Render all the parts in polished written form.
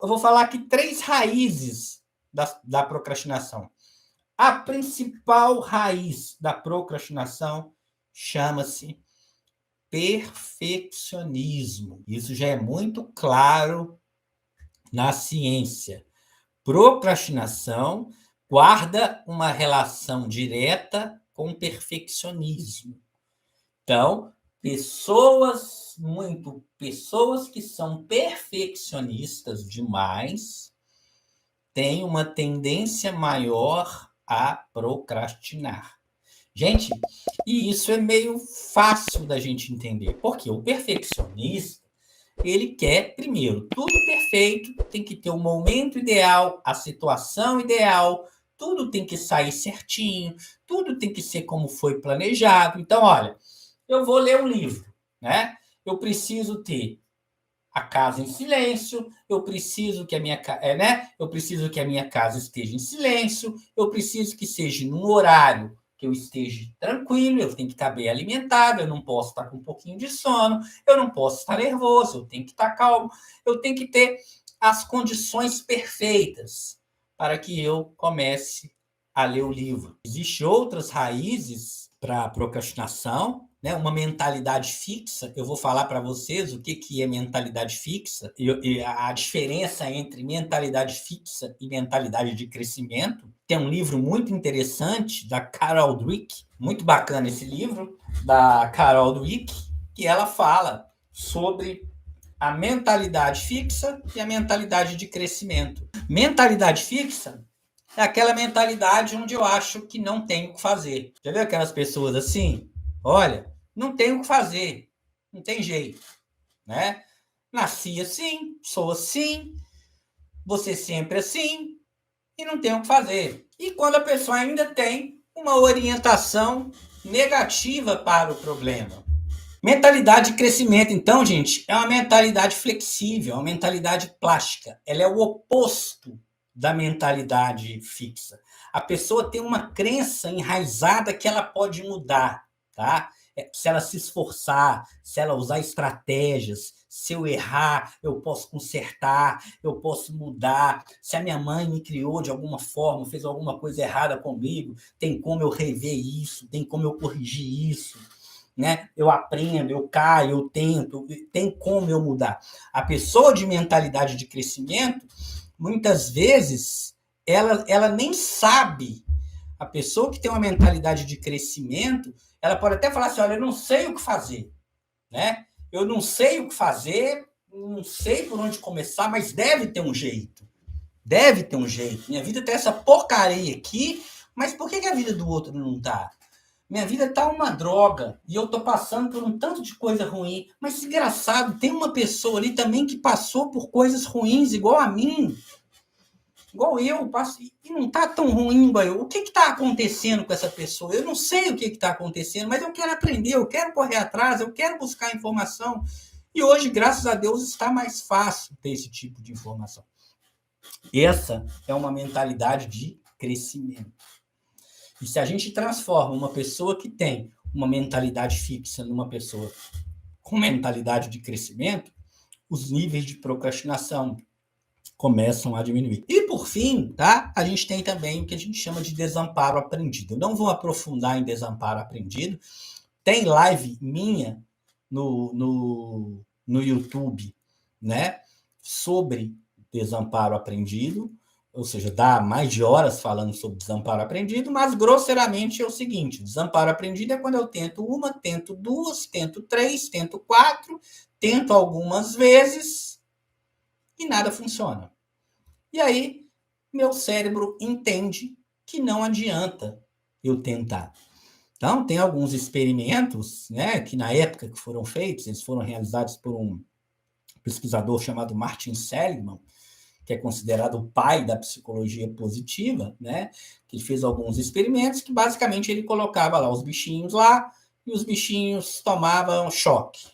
eu vou falar aqui 3 raízes da procrastinação. A principal raiz da procrastinação chama-se perfeccionismo. Isso já é muito claro na ciência. Procrastinação guarda uma relação direta com perfeccionismo. Então, pessoas que são perfeccionistas demais têm uma tendência maior a procrastinar. Gente, e isso é meio fácil da gente entender, porque o perfeccionista, ele quer, primeiro, tudo perfeito, tem que ter o momento ideal, a situação ideal, tudo tem que sair certinho, tudo tem que ser como foi planejado. Então, olha, eu vou ler um livro, né? Eu preciso ter a casa em silêncio, eu preciso que a minha, eu preciso que a minha casa esteja em silêncio, eu preciso que seja num horário que eu esteja tranquilo, eu tenho que estar bem alimentado, eu não posso estar com um pouquinho de sono, eu não posso estar nervoso, eu tenho que estar calmo, eu tenho que ter as condições perfeitas para que eu comece a ler o livro. Existem outras raízes para a procrastinação, né? Uma mentalidade fixa. Eu vou falar para vocês o que é mentalidade fixa e a diferença entre mentalidade fixa e mentalidade de crescimento. Tem um livro muito interessante da Carol Dweck, muito bacana esse livro, da Carol Dweck, que ela fala sobre a mentalidade fixa e a mentalidade de crescimento. Mentalidade fixa é aquela mentalidade onde eu acho que não tenho o que fazer. Já viu aquelas pessoas assim? Olha, não tenho o que fazer, não tem jeito, né? Nasci assim, sou assim, você sempre assim, e não tenho o que fazer. E quando a pessoa ainda tem uma orientação negativa para o problema. Mentalidade de crescimento, então, gente, é uma mentalidade flexível, uma mentalidade plástica. Ela é o oposto da mentalidade fixa. A pessoa tem uma crença enraizada que ela pode mudar, tá? Se ela se esforçar, se ela usar estratégias, se eu errar, eu posso consertar, eu posso mudar. Se a minha mãe me criou de alguma forma, fez alguma coisa errada comigo, tem como eu rever isso, tem como eu corrigir isso. Né? Eu aprendo, eu caio, eu tento, tem como eu mudar. A pessoa de mentalidade de crescimento, muitas vezes, ela nem sabe. A pessoa que tem uma mentalidade de crescimento, ela pode até falar assim, olha, eu não sei o que fazer, né? Eu não sei o que fazer, não sei por onde começar, mas deve ter um jeito. Deve ter um jeito. Minha vida tem essa porcaria aqui, mas por que a vida do outro não tá? Minha vida tá uma droga e eu tô passando por um tanto de coisa ruim. Mas engraçado, tem uma pessoa ali também que passou por coisas ruins igual a mim. Igual eu, e não tá tão ruim igual eu. O que tá acontecendo com essa pessoa? Eu não sei o que tá acontecendo, mas eu quero aprender, eu quero correr atrás, eu quero buscar informação. E hoje, graças a Deus, está mais fácil ter esse tipo de informação. Essa é uma mentalidade de crescimento. E se a gente transforma uma pessoa que tem uma mentalidade fixa numa pessoa com mentalidade de crescimento, os níveis de procrastinação começam a diminuir. E por fim, tá? A gente tem também o que a gente chama de desamparo aprendido. Eu não vou aprofundar em desamparo aprendido. Tem live minha no YouTube, né? Sobre desamparo aprendido. Ou seja, dá mais de horas falando sobre desamparo aprendido, mas grosseiramente é o seguinte: desamparo aprendido é quando eu tento uma, tento duas, tento três, tento quatro, tento algumas vezes e nada funciona. E aí, meu cérebro entende que não adianta eu tentar. Então, tem alguns experimentos, né, que na época que foram feitos, eles foram realizados por um pesquisador chamado Martin Seligman, que é considerado o pai da psicologia positiva, né? Que ele fez alguns experimentos que basicamente ele colocava lá os bichinhos lá e os bichinhos tomavam choque,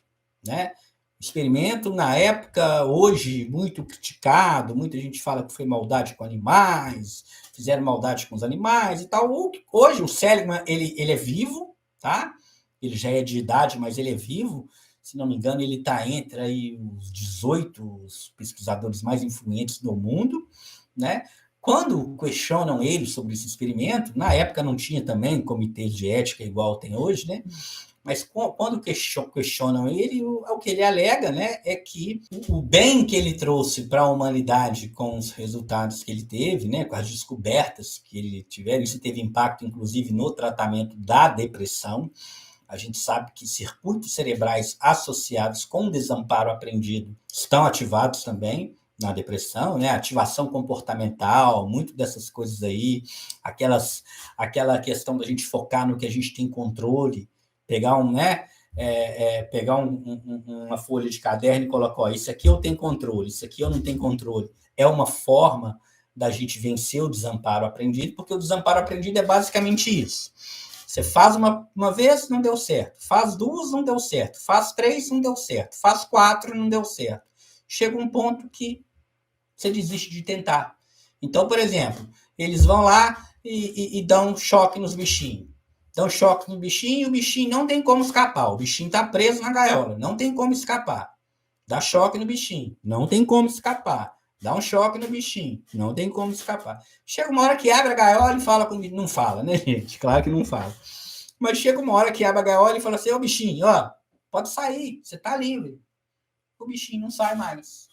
né? Experimento na época, hoje muito criticado, muita gente fala que foi maldade com animais, fizeram maldade com os animais e tal. Hoje o Seligman, ele é vivo, tá? Ele já é de idade, mas ele é vivo. se não me engano, ele está entre aí os 18 pesquisadores mais influentes do mundo, né? Quando questionam ele sobre esse experimento, na época não tinha também comitê de ética igual tem hoje, né? Mas quando questionam ele, o que ele alega, né, é que o bem que ele trouxe para a humanidade com os resultados que ele teve, né, com as descobertas que ele tiveram, isso teve impacto, inclusive, no tratamento da depressão. A gente sabe que circuitos cerebrais associados com desamparo aprendido estão ativados também na depressão, né? Ativação comportamental, muito dessas coisas aí, aquela questão da gente focar no que a gente tem controle, pegar uma folha de caderno e colocar, ó, isso aqui eu tenho controle, isso aqui eu não tenho controle. É uma forma da gente vencer o desamparo aprendido, porque o desamparo aprendido é basicamente isso. Você faz uma vez, não deu certo. Faz duas, não deu certo. Faz três, não deu certo. Faz quatro, não deu certo. Chega um ponto que você desiste de tentar. Então, por exemplo, eles vão lá e dão um choque nos bichinhos. Dão choque no bichinho e o bichinho não tem como escapar. O bichinho está preso na gaiola, não tem como escapar. Dá choque no bichinho, não tem como escapar. Dá um choque no bichinho, não tem como escapar. Chega uma hora que abre a gaiola e fala com o bichinho. Não fala, né, gente? Claro que não fala. Mas chega uma hora que abre a gaiola e fala assim, ô bichinho, ó, pode sair, você tá livre. O bichinho não sai mais.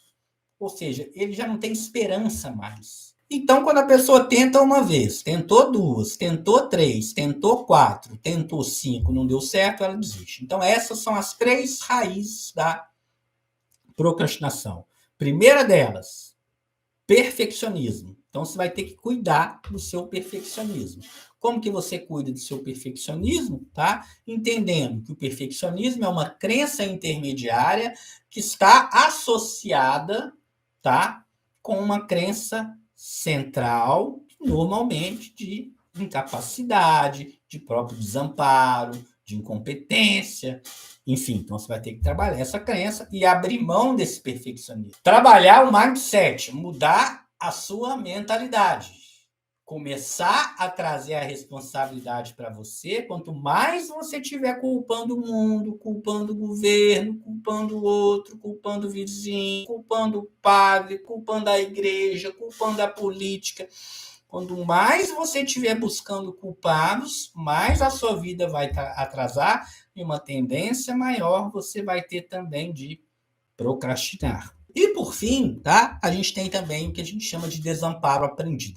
Ou seja, ele já não tem esperança mais. Então, quando a pessoa tenta uma vez, tentou duas, tentou três, tentou quatro, tentou cinco, não deu certo, ela desiste. Então, essas são as 3 raízes da procrastinação. Primeira delas, perfeccionismo. Então, você vai ter que cuidar do seu perfeccionismo. Como que você cuida do seu perfeccionismo? Tá? Entendendo que o perfeccionismo é uma crença intermediária que está associada, tá, com uma crença central, normalmente de incapacidade, de próprio desamparo, de incompetência, enfim. Então você vai ter que trabalhar essa crença e abrir mão desse perfeccionismo. Trabalhar o mindset, mudar a sua mentalidade. Começar a trazer a responsabilidade para você, quanto mais você estiver culpando o mundo, culpando o governo, culpando o outro, culpando o vizinho, culpando o padre, culpando a igreja, culpando a política. Quanto mais você estiver buscando culpados, mais a sua vida vai atrasar e uma tendência maior você vai ter também de procrastinar. E por fim, tá? A gente tem também o que a gente chama de desamparo aprendido.